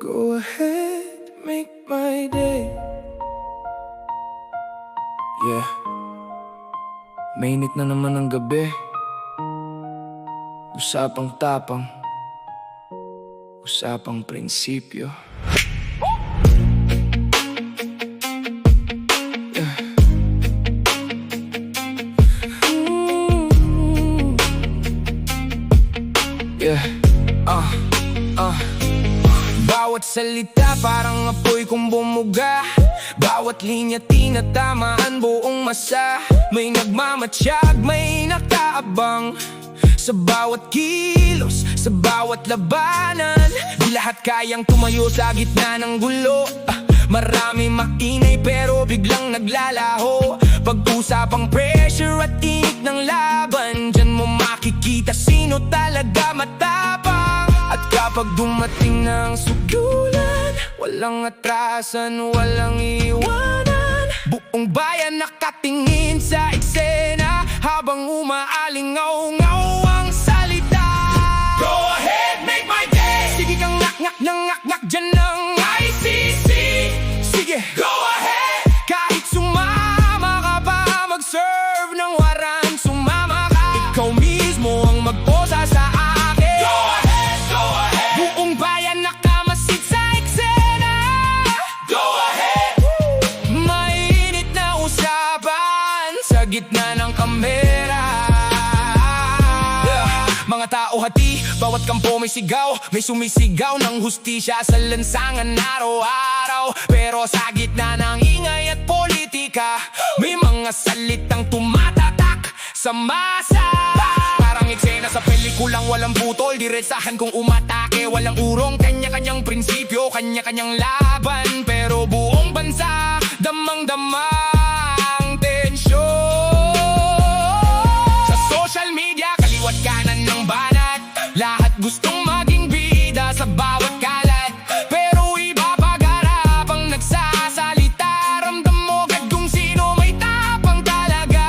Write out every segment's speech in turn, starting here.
Go ahead, make my day. Yeah, mainit na naman ang gabi. Usapang tapang, usapang prinsipyo. Yeah, Bawat salita parang apoy kung bumuga. Bawat linya tinatamaan buong masa. May nagmamatsyag, may nakaabang. Sa bawat kilos, sa bawat labanan, di lahat kayang tumayo sa gitna ng gulo. Marami makinay pero biglang naglalaho. Pag-usapang pressure at init ng laban, dyan mo makikita sino talaga matapang. At kapag dumating ng sugulan, walang atrasan, walang iwanan. Buong bayan nakatingin sa eksena habang umaalingaw-ngaw ang salita. Go ahead, make my day. Sige kang ngak-ngak ng ngak-ngak dyan ng ICC. Sige, go ahead. Kahit sumama ka pa, mag-serve ng warrant, sumama ka. Ikaw mismo ang magposa sa akin. Go ahead, go ahead. Buong bayan nakamasid sa eksena. Go ahead. Mainit na usapan sa gitna ng kamera. Mga tao hati, bawat kampo may sigaw. May sumisigaw ng hustisya sa lansangan araw-araw. Pero sa gitna ng ingay at politika, may mga salitang tumatatak sa masa. Parang eksena sa pelikulang walang putol, diretsahan kung umatake. Walang urong, kanya-kanyang prinsipyo, kanya-kanyang laban. Pero buong bansa, damang-dama ang tensyon. Sa social media, kaliwat kanan ng banat, lahat gustong maging bida sa bawat kalat. Pero iba pag-harap ang nagsasalita. Ramdam mo agad kung sino may tapang talaga.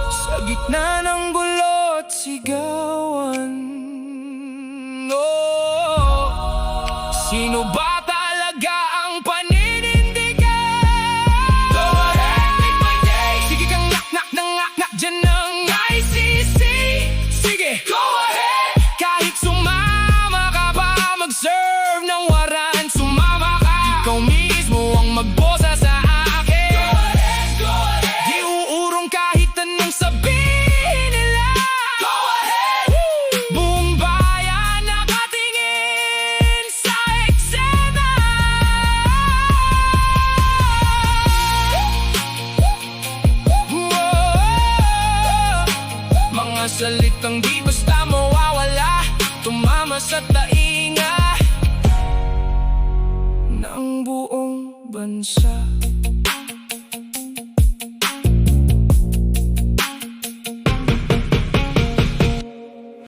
Sa gitna ng gulo at sigawan, sino ba talaga ang paninindigan? Go ahead, make my day. Sige kang ngak-ngak ng ngak-ngak dyan ng ICC. Sige, go ahead. Kahit sumama ka pa, mag-serve ng warrant, sumama ka. Ikaw mismo ang magbosa sa akin. Go ahead, go ahead. Di uurong kahit anong sabihin nila. Go ahead. Buong bayan nakatingin sa eksena. Mga salitang di basta mawawala, tumama sa tainga ng buong bansa.